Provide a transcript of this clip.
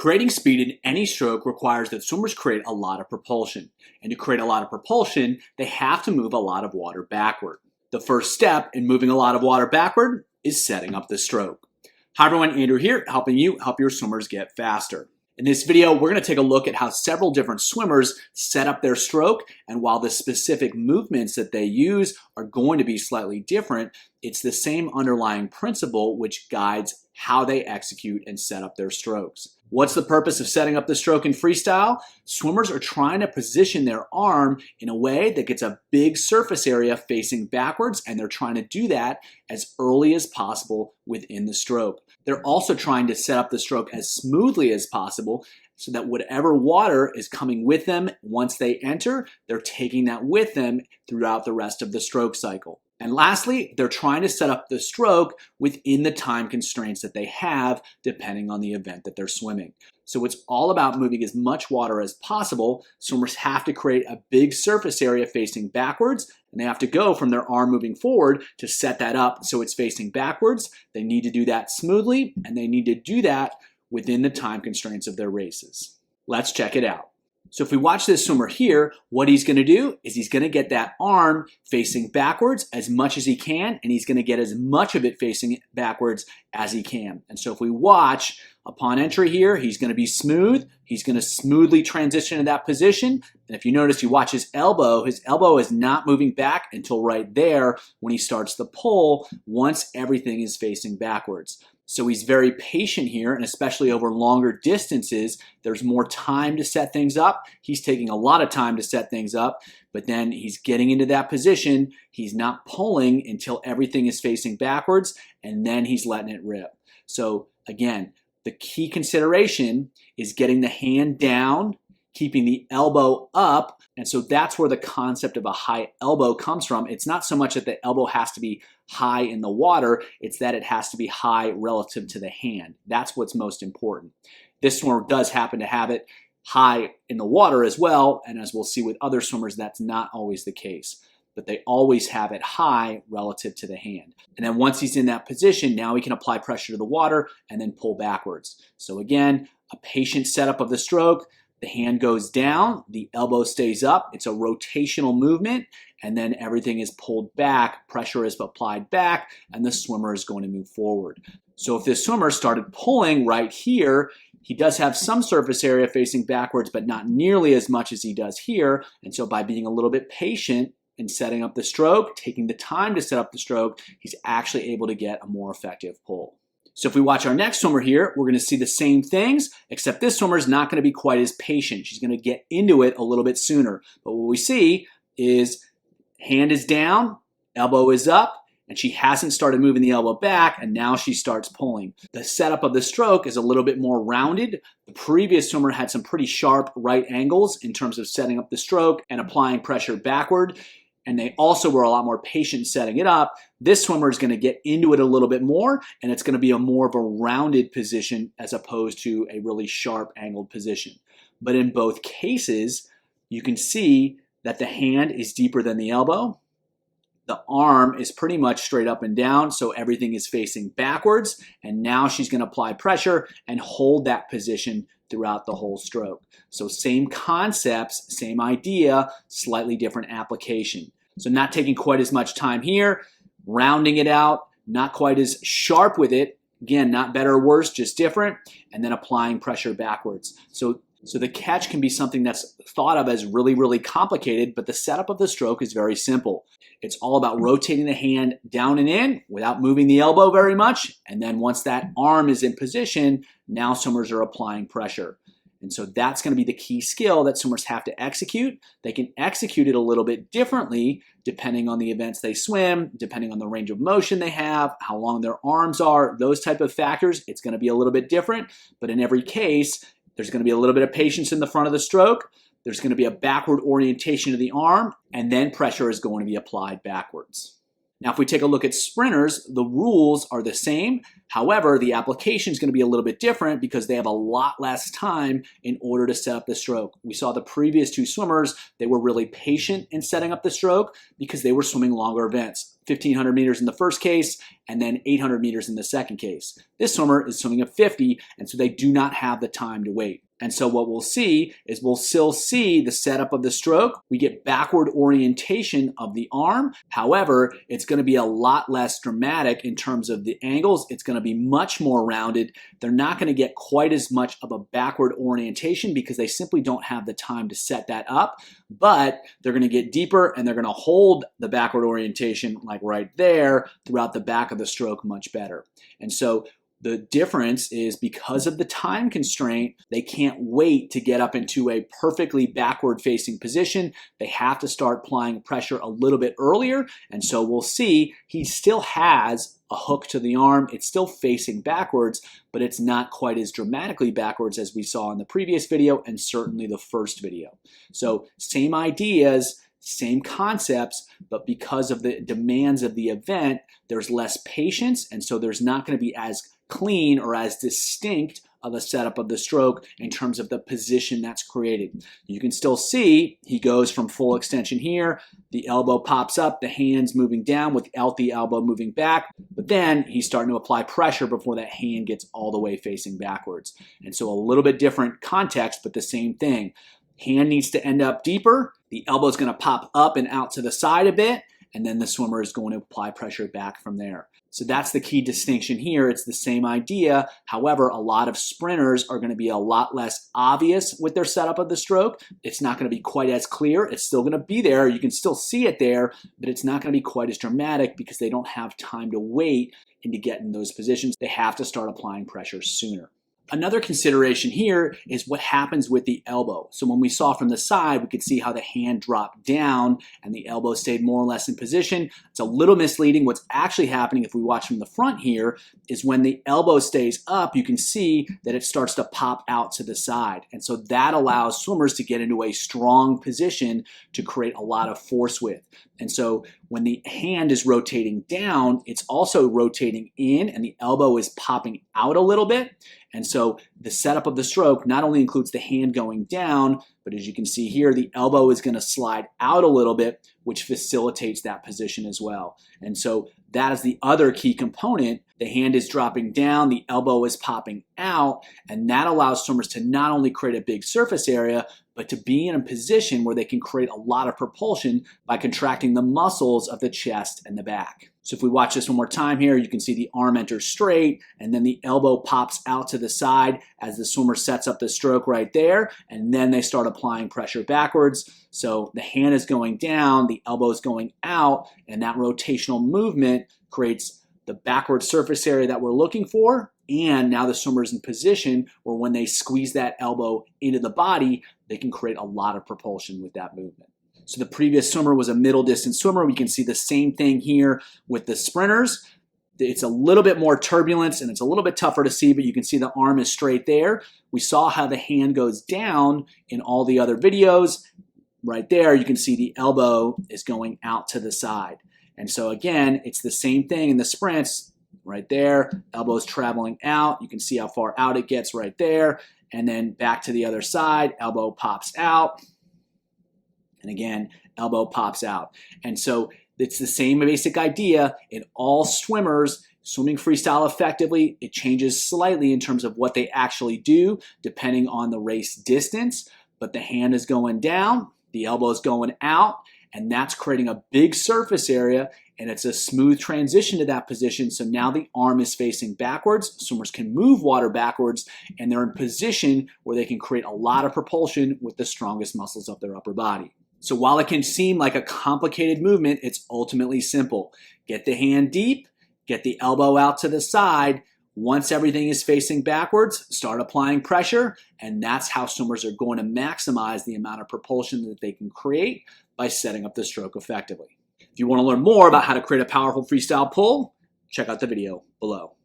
Creating speed in any stroke requires that swimmers create a lot of propulsion. And to create a lot of propulsion, they have to move a lot of water backward. The first step in moving a lot of water backward is setting up the stroke. Hi everyone, Andrew here, helping you help your swimmers get faster. In this video, we're going to take a look at how several different swimmers set up their stroke, and while the specific movements that they use are going to be slightly different, it's the same underlying principle which guides how they execute and set up their strokes. What's the purpose of setting up the stroke in freestyle? Swimmers are trying to position their arm in a way that gets a big surface area facing backwards, and they're trying to do that as early as possible within the stroke. They're also trying to set up the stroke as smoothly as possible so that whatever water is coming with them once they enter, they're taking that with them throughout the rest of the stroke cycle. And lastly, they're trying to set up the stroke within the time constraints that they have depending on the event that they're swimming. So it's all about moving as much water as possible. Swimmers have to create a big surface area facing backwards, and they have to go from their arm moving forward to set that up so it's facing backwards. They need to do that smoothly, and they need to do that within the time constraints of their races. Let's check it out. So if we watch this swimmer here, what he's going to do is he's going to get that arm facing backwards as much as he can, and he's going to get as much of it facing backwards as he can. And so if we watch, upon entry here, he's going to be smooth. He's going to smoothly transition to that position. And if you notice, you watch his elbow is not moving back until right there when he starts the pull once everything is facing backwards. So he's very patient here, and especially over longer distances, there's more time to set things up. He's taking a lot of time to set things up, but then he's getting into that position. He's not pulling until everything is facing backwards, and then he's letting it rip. So again, the key consideration is getting the hand down, keeping the elbow up, and so that's where the concept of a high elbow comes from. It's not so much that the elbow has to be high in the water, it's that it has to be high relative to the hand. That's what's most important. This swimmer does happen to have it high in the water as well, and as we'll see with other swimmers, that's not always the case. But they always have it high relative to the hand. And then once he's in that position, now he can apply pressure to the water and then pull backwards. So again, a patient setup of the stroke. The hand goes down, the elbow stays up, it's a rotational movement, and then everything is pulled back, pressure is applied back, and the swimmer is going to move forward. So if this swimmer started pulling right here, he does have some surface area facing backwards, but not nearly as much as he does here, and so by being a little bit patient in setting up the stroke, taking the time to set up the stroke, he's actually able to get a more effective pull. So if we watch our next swimmer here, we're going to see the same things, except this swimmer is not going to be quite as patient. She's going to get into it a little bit sooner. But what we see is hand is down, elbow is up, and she hasn't started moving the elbow back, and now she starts pulling. The setup of the stroke is a little bit more rounded. The previous swimmer had some pretty sharp right angles in terms of setting up the stroke and applying pressure backward. And they also were a lot more patient setting it up. This swimmer is going to get into it a little bit more, and it's going to be a more of a rounded position as opposed to a really sharp angled position. But in both cases, you can see that the hand is deeper than the elbow. The arm is pretty much straight up and down, so everything is facing backwards. And now she's going to apply pressure and hold that position throughout the whole stroke. So same concepts, same idea, slightly different application. So not taking quite as much time here, rounding it out, not quite as sharp with it. Again, not better or worse, just different, and then applying pressure backwards. So the catch can be something that's thought of as really, really complicated, but the setup of the stroke is very simple. It's all about rotating the hand down and in without moving the elbow very much, and then once that arm is in position, now swimmers are applying pressure. And so that's going to be the key skill that swimmers have to execute. They can execute it a little bit differently depending on the events they swim, depending on the range of motion they have, how long their arms are, those type of factors. It's going to be a little bit different, but in every case, there's going to be a little bit of patience in the front of the stroke. There's going to be a backward orientation of the arm, and then pressure is going to be applied backwards. Now, if we take a look at sprinters, the rules are the same. However, the application is going to be a little bit different because they have a lot less time in order to set up the stroke. We saw the previous two swimmers, they were really patient in setting up the stroke because they were swimming longer events. 1,500 meters in the first case, and then 800 meters in the second case. This swimmer is swimming at 50, and so they do not have the time to wait. And so what we'll see is we'll still see the setup of the stroke. We get backward orientation of the arm. However, it's going to be a lot less dramatic in terms of the angles. It's going to be much more rounded. They're not going to get quite as much of a backward orientation because they simply don't have the time to set that up. But they're going to get deeper and they're going to hold the backward orientation like right there throughout the back of the stroke much better. And so the difference is because of the time constraint, they can't wait to get up into a perfectly backward facing position. They have to start applying pressure a little bit earlier. And so we'll see he still has a hook to the arm. It's still facing backwards, but it's not quite as dramatically backwards as we saw in the previous video and certainly the first video. So same ideas, same concepts, but because of the demands of the event, there's less patience, and so there's not going to be as clean or as distinct of a setup of the stroke in terms of the position that's created. You can still see he goes from full extension here, the elbow pops up, the hand's moving down without the elbow moving back, but then he's starting to apply pressure before that hand gets all the way facing backwards. And so a little bit different context, but the same thing. Hand needs to end up deeper, the elbow is going to pop up and out to the side a bit, and then the swimmer is going to apply pressure back from there. So that's the key distinction here. It's the same idea. However, a lot of sprinters are going to be a lot less obvious with their setup of the stroke. It's not going to be quite as clear. It's still going to be there. You can still see it there, but it's not going to be quite as dramatic because they don't have time to wait and to get in those positions. They have to start applying pressure sooner. Another consideration here is what happens with the elbow. So when we saw from the side, we could see how the hand dropped down and the elbow stayed more or less in position. It's a little misleading. What's actually happening if we watch from the front here is when the elbow stays up, you can see that it starts to pop out to the side. And so that allows swimmers to get into a strong position to create a lot of force with. And so when the hand is rotating down, it's also rotating in and the elbow is popping out a little bit. And so the setup of the stroke not only includes the hand going down, but as you can see here, the elbow is going to slide out a little bit, which facilitates that position as well. And so that is the other key component. The hand is dropping down, the elbow is popping out, and that allows swimmers to not only create a big surface area, but to be in a position where they can create a lot of propulsion by contracting the muscles of the chest and the back. So if we watch this one more time here, you can see the arm enters straight and then the elbow pops out to the side as the swimmer sets up the stroke right there, and then they start applying pressure backwards. So the hand is going down, the elbow is going out, and that rotational movement creates the backward surface area that we're looking for, and now the swimmer is in position where when they squeeze that elbow into the body, they can create a lot of propulsion with that movement. So the previous swimmer was a middle distance swimmer. We can see the same thing here with the sprinters. It's a little bit more turbulence and it's a little bit tougher to see, but you can see the arm is straight there. We saw how the hand goes down in all the other videos. Right there, you can see the elbow is going out to the side. And so again, it's the same thing in the sprints. Right there, elbow's traveling out. You can see how far out it gets right there. And then back to the other side, elbow pops out. And again, elbow pops out. And so it's the same basic idea in all swimmers. Swimming freestyle effectively, it changes slightly in terms of what they actually do depending on the race distance. But the hand is going down, the elbow is going out, and that's creating a big surface area, and it's a smooth transition to that position. So now the arm is facing backwards. Swimmers can move water backwards, and they're in position where they can create a lot of propulsion with the strongest muscles of their upper body. So while it can seem like a complicated movement, it's ultimately simple. Get the hand deep, get the elbow out to the side. Once everything is facing backwards, start applying pressure, and that's how swimmers are going to maximize the amount of propulsion that they can create by setting up the stroke effectively. If you want to learn more about how to create a powerful freestyle pull, check out the video below.